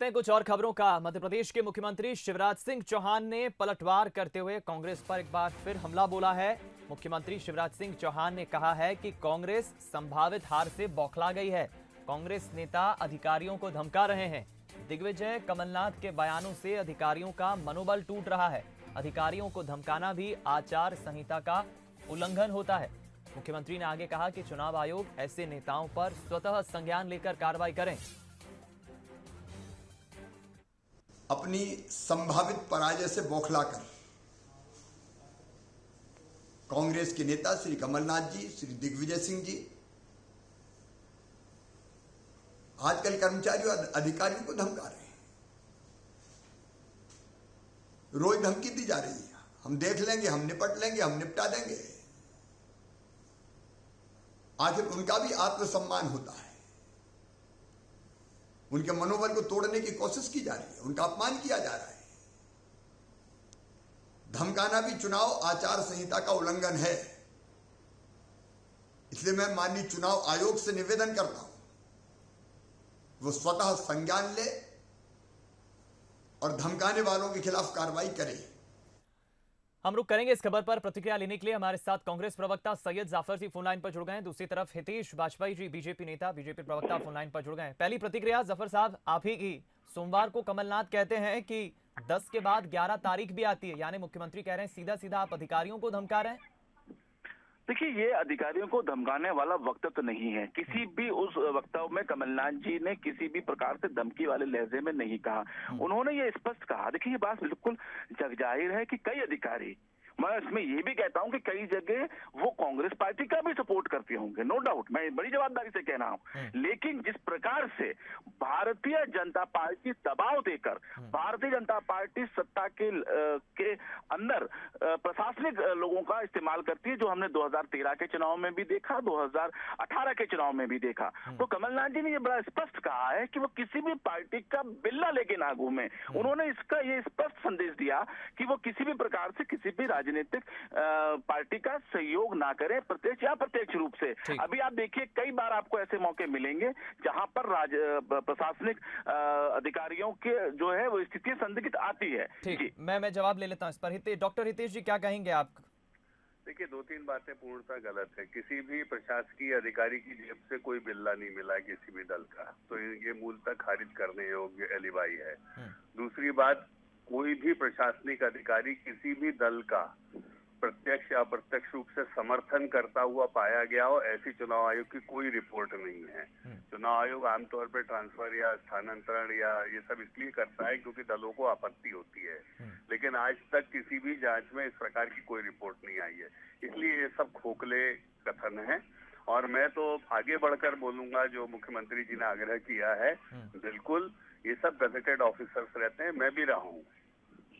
हैं कुछ और खबरों का। मध्य प्रदेश के मुख्यमंत्री शिवराज सिंह चौहान ने पलटवार करते हुए कांग्रेस पर एक बार फिर हमला बोला है। मुख्यमंत्री शिवराज सिंह चौहान ने कहा है कि कांग्रेस संभावित हार से बौखला गई है। कांग्रेस नेता अधिकारियों को धमका रहे हैं। दिग्विजय कमलनाथ के बयानों से अधिकारियों का मनोबल टूट रहा है। अधिकारियों को धमकाना भी आचार संहिता का उल्लंघन होता है। मुख्यमंत्री ने आगे कहा कि चुनाव आयोग ऐसे नेताओं पर स्वतः संज्ञान लेकर कार्रवाई करें। अपनी संभावित पराजय से बौखलाकर कांग्रेस के नेता श्री कमलनाथ जी, श्री दिग्विजय सिंह जी आजकल कर्मचारियों और अधिकारियों को धमका रहे हैं। रोज धमकी दी जा रही है, हम देख लेंगे, हम निपट लेंगे, हम निपटा देंगे। आखिर उनका भी आत्मसम्मान होता है, उनके मनोबल को तोड़ने की कोशिश की जा रही है, उनका अपमान किया जा रहा है। धमकाना भी चुनाव आचार संहिता का उल्लंघन है। इसलिए मैं माननीय चुनाव आयोग से निवेदन करता हूं, वो स्वतः संज्ञान ले और धमकाने वालों के खिलाफ कार्रवाई करे। हम रुक करेंगे इस खबर पर। प्रतिक्रिया लेने के लिए हमारे साथ कांग्रेस प्रवक्ता सैयद जाफर जी फोन लाइन पर जुड़ गए हैं। दूसरी तरफ हितेश वाजपेयी जी बीजेपी नेता, बीजेपी प्रवक्ता फोन लाइन पर जुड़ गए हैं। पहली प्रतिक्रिया जाफर साहब आप ही की। सोमवार को कमलनाथ कहते हैं कि 10 के बाद 11 तारीख भी आती है, यानी मुख्यमंत्री कह रहे हैं सीधा सीधा आप अधिकारियों को धमका रहे हैं। देखिए, ये अधिकारियों को धमकाने वाला वक्तव्य नहीं है। किसी भी उस वक्तव्य में कमलनाथ जी ने किसी भी प्रकार से धमकी वाले लहजे में नहीं कहा। उन्होंने ये स्पष्ट कहा। देखिए, ये बात बिल्कुल जगजाहिर है कि कई अधिकारी, मैं इसमें ये भी कहता हूं कि कई जगह वो कांग्रेस पार्टी का भी सपोर्ट करते होंगे, नो डाउट, मैं बड़ी जवाबदारी से कह रहा हूं। लेकिन जिस प्रकार से भारतीय जनता पार्टी दबाव देकर भारतीय जनता पार्टी सत्ता के अंदर प्रशासनिक लोगों का इस्तेमाल करती है, जो हमने 2013 के चुनाव में भी देखा, 2018 के चुनाव में भी देखा, तो कमलनाथ जी ने ये बड़ा स्पष्ट कहा है कि वो किसी भी पार्टी का बिल्ला लेके ना घूमे। उन्होंने इसका ये स्पष्ट संदेश दिया कि वो किसी भी प्रकार से किसी भी राजनीतिक पार्टी का सहयोग ना करें, प्रत्यक्ष या प्रत्यक्ष रूप से। अभी आप देखिए, कई बार आपको ऐसे मौके मिलेंगे जहां पर प्रशासनिक अधिकारियों के जो है वो स्थिति संदिग्ध आती है। ठीक, मैं जवाब ले लेता हूं इस पर। डॉक्टर हितेश जी क्या कहेंगे आप? देखिए, 2-3 बातें पूर्णतः गलत है। किसी भी प्रशासकीय अधिकारी की जेब से कोई बिल्ला नहीं मिला किसी भी दल का, तो ये मूलतः खारिज करने योग्य एलिबाई है। दूसरी बात, कोई भी प्रशासनिक अधिकारी किसी भी दल का प्रत्यक्ष या अप्रत्यक्ष रूप से समर्थन करता हुआ पाया गया हो, ऐसी चुनाव आयोग की कोई रिपोर्ट नहीं है। चुनाव आयोग आमतौर पर ट्रांसफर या स्थानांतरण या ये सब इसलिए करता है क्योंकि दलों को आपत्ति होती है, लेकिन आज तक किसी भी जांच में इस प्रकार की कोई रिपोर्ट नहीं आई है। इसलिए ये सब खोखले कथन है। और मैं तो आगे बढ़कर बोलूंगा, जो मुख्यमंत्री जी ने आग्रह किया है, बिल्कुल ये सब गजेटेड ऑफिसर्स रहते हैं, मैं भी रहा हूँ,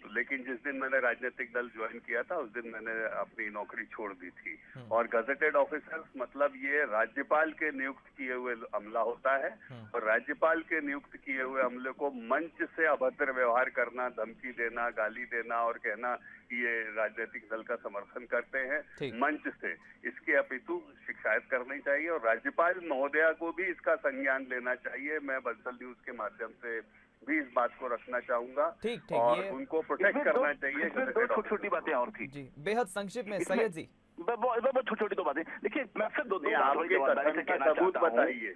लेकिन जिस दिन मैंने राजनीतिक दल ज्वाइन किया था उस दिन मैंने अपनी नौकरी छोड़ दी थी। और गजेटेड ऑफिसर्स मतलब ये राज्यपाल के नियुक्त किए हुए अमला होता है, और राज्यपाल के नियुक्त किए हुए अमले को मंच से अभद्र व्यवहार करना, धमकी देना, गाली देना और कहना ये राजनीतिक दल का समर्थन करते हैं मंच से, इसके अपितु शिकायत करनी चाहिए और राज्यपाल महोदया को भी इसका संज्ञान लेना चाहिए। मैं बंसल न्यूज के माध्यम से भी इस बात को रखना चाहूंगा। ठीक, और उनको प्रोटेक्ट करना चाहिए। दो छोटी बातें और थी जी, बेहद संक्षिप्त में सैयद जी। बहुत छोटी दो बातें। देखिए, मैं फिर दो सबूत बताइए।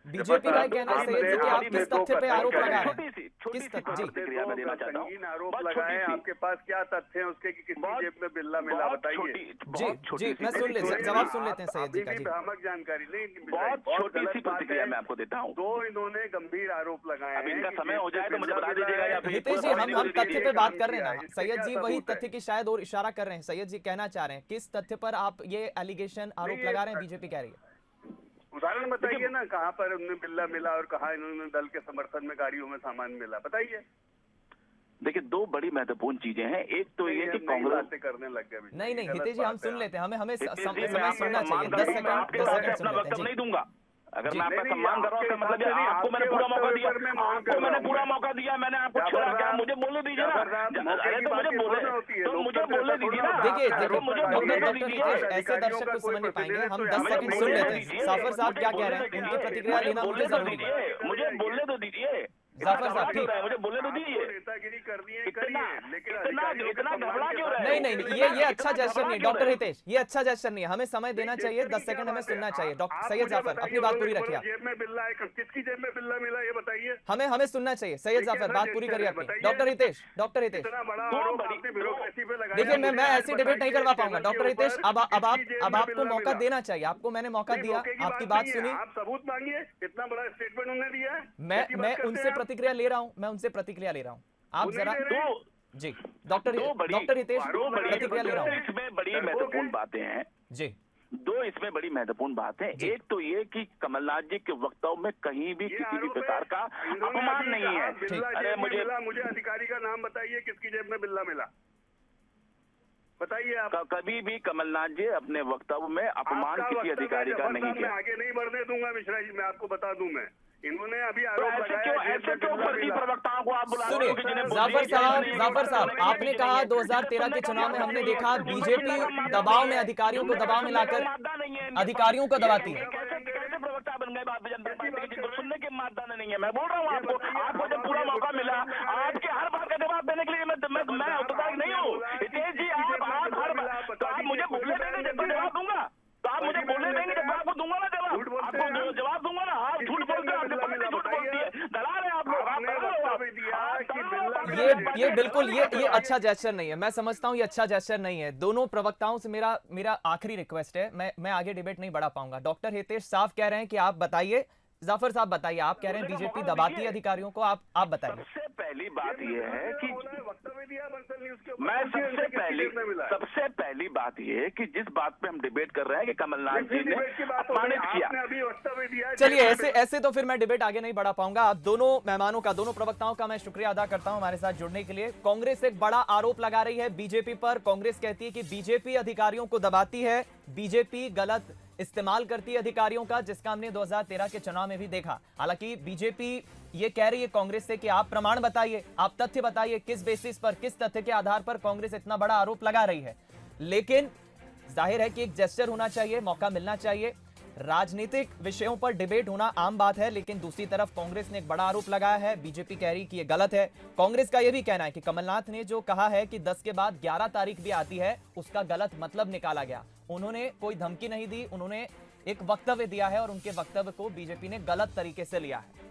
बीजेपी का कहना है सैयद जी कि आप किस तथ्य पे आरोप लगा रहे हैं? किस तथ्य? संगीन आरोप लगाए, आपके पास क्या तथ्य है उसके कि किसी जेब में बिल्ला मिला, बताइए। जी, मैं सुन लेते, जवाब सुन लेते हैं सैयद जी का। भ्रामक जानकारी नहीं, बहुत छोटी सी प्रतिक्रिया मैं आपको देता हूँ। तो इन्होंने गंभीर आरोप लगाए हैं। इनका समय हो जाए तो मुझे बता दीजिएगा। हितेश जी, हम तथ्य पे बात कर रहे हैं ना। सैयद जी वही तथ्य की शायद और इशारा कर रहे हैं। सैयद जी कहना चाह रहे हैं किस तथ्य पर आप ये एलिगेशन आरोप लगा रहे हैं, बीजेपी कह रही है? उदाहरण बताइए ना, कहाँ पर उन्हें बिल्ला मिला और कहाँ इन्होंने दल के समर्थन में गाड़ियों में सामान मिला, बताइए। देखिए, दो बड़ी महत्वपूर्ण चीजें हैं। एक तो ये कि कांग्रेस बातें करने लग गए। नहीं हितेश जी, हम सुन लेते हैं, हमें समय सुनना चाहिए। 10 सेकंड अपना वक्तव्य नहीं दूंगा। अगर मैं आपका सम्मान कर रहा हूँ, मतलब आपको मैंने पूरा मौका दिया, आपको मैंने पूरा मौका दिया, मैंने आपको छेड़ा क्या, मुझे बोलने दीजिए ना। अरे तो मुझे बोलने दीजिए ना। देखिए डॉक्टर ऐसे दर्शक को समझ नहीं पाएंगे, हम 10 सेकंड सुन लेते हैं। जाफर साहब क्या कह रहे हैं, उनकी प्रतिक्रिया लेना मुझे जरूरी है। मुझे बोलने तो दीजिए। जाफर साहब ठीक, मुझे बोलने तो दीजिए। नेतागिरी करनी है इतना करिए, लेकिन इतना घबरा क्यों रहे? नहीं नहीं ये अच्छा जेस्चर नहीं डॉक्टर हितेश, ये अच्छा जेस्चर नहीं है, हमें समय देना चाहिए, 10 सेकंड हमें सुनना चाहिए। डॉक्टर सैयद जाफर अपनी बात पूरी रखिए। जेब में बिल्ला है, किसकी जेब में बिल्ला मिला ये बताइए। हमें सुनना चाहिए। सैयद जाफर बात पूरी करिए अपनी। डॉक्टर हितेश इतना बड़ा आरोप आपने ब्यूरोक्रेसी पे लगाया। देखिए मैं ऐसी डिबेट नहीं करवा पाऊंगा डॉक्टर हितेश। अब आपको मौका देना चाहिए, आपको मैंने मौका दिया, आपकी बात सुनी, आप सबूत मांगिए, इतना बड़ा स्टेटमेंट उन्होंने दिया है। मैं उनसे प्रतिक्रिया ले रहा हूँ, आप जरा जी डॉक्टर हितेश प्रतिक्रिया ले रहा हूँ। इसमें बड़ी महत्वपूर्ण बातें हैं जी, दो इसमें बड़ी महत्वपूर्ण बात है। एक तो ये कि कमलनाथ जी के वक्तव्य में कहीं भी किसी भी प्रकार का अपमान नहीं है। अरे मुझे अधिकारी का नाम बताइए, किसकी जेब में बिल्ला मिला बताइए आप। कभी भी कमलनाथ जी अपने वक्तव्य में अपमान किसी अधिकारी का नहीं किया। आगे नहीं बढ़ने दूंगा मिश्रा जी, मैं आपको बता दूं। मैं इन्होंने अभी आरोप लगाया। ऐसे क्यों फर्जी प्रवक्ताओं को आप बुला रहे हो? जाफर साहब आपने कहा 2013 के चुनाव में हमने देखा बीजेपी दबाव में अधिकारियों को दबाव में लाकर अधिकारियों को दबाती है। कैसे प्रवक्ता बन गए भारतीय जनता पार्टी के, जिनको सुनने के मानदान नहीं है? मैं बोल रहा हूँ आपको जब पूरा मौका मिला आपके हर बात का जवाब देने के लिए मैं औपचारिक नहीं हूँ। हितेश जी आप हर बात तो आप मुझे बोलने देंगे जब मैं जवाब दूंगा, तो आप मुझे बोलने देंगे जब मैं आपको दूंगा ना जवाब, आपको जवाब दूंगा ना। आप झूठ बोलते हैं, आपकी पार्टी झूठ बोलती है, दलाल है आप लोग। ये बिल्कुल ये अच्छा जेस्चर नहीं है। मैं समझता हूँ ये अच्छा जेस्चर नहीं है। दोनों प्रवक्ताओं से मेरा आखिरी रिक्वेस्ट है, मैं आगे डिबेट नहीं बढ़ा पाऊंगा। डॉक्टर हितेश साफ कह रहे हैं कि आप बताइए, जाफर साहब बताइए, आप कह रहे हैं बीजेपी दबाती है अधिकारियों को, आप बताइए। सबसे पहली बात यह है कि मैं सबसे पहली बात यह है कि जिस बात पे हम डिबेट कर रहे हैं कि कमलनाथ जी ने अपमानित किया। चलिए ऐसे तो फिर मैं डिबेट आगे नहीं बढ़ा पाऊंगा। आप दोनों मेहमानों का, दोनों प्रवक्ताओं का मैं शुक्रिया अदा करता हूं हमारे साथ जुड़ने के लिए। कांग्रेस एक बड़ा आरोप लगा रही है बीजेपी पर। कांग्रेस कहती है कि बीजेपी अधिकारियों को दबाती है, बीजेपी गलत इस्तेमाल करती है अधिकारियों का, जिसका हमने 2013 के चुनाव में भी देखा। हालांकि बीजेपी ये कह रही है कांग्रेस से कि आप प्रमाण बताइए, आप तथ्य बताइए, किस बेसिस पर, किस तथ्य के आधार पर कांग्रेस इतना बड़ा आरोप लगा रही है। लेकिन जाहिर है कि एक जेस्चर होना चाहिए, मौका मिलना चाहिए। राजनीतिक विषयों पर डिबेट होना आम बात है, लेकिन दूसरी तरफ कांग्रेस ने एक बड़ा आरोप लगाया है, बीजेपी कह रही कि ये गलत है। कांग्रेस का यह भी कहना है कि कमलनाथ ने जो कहा है कि 10 के बाद 11 तारीख भी आती है, उसका गलत मतलब निकाला गया। उन्होंने कोई धमकी नहीं दी, उन्होंने एक वक्तव्य दिया है और उनके वक्तव्य को बीजेपी ने गलत तरीके से लिया है।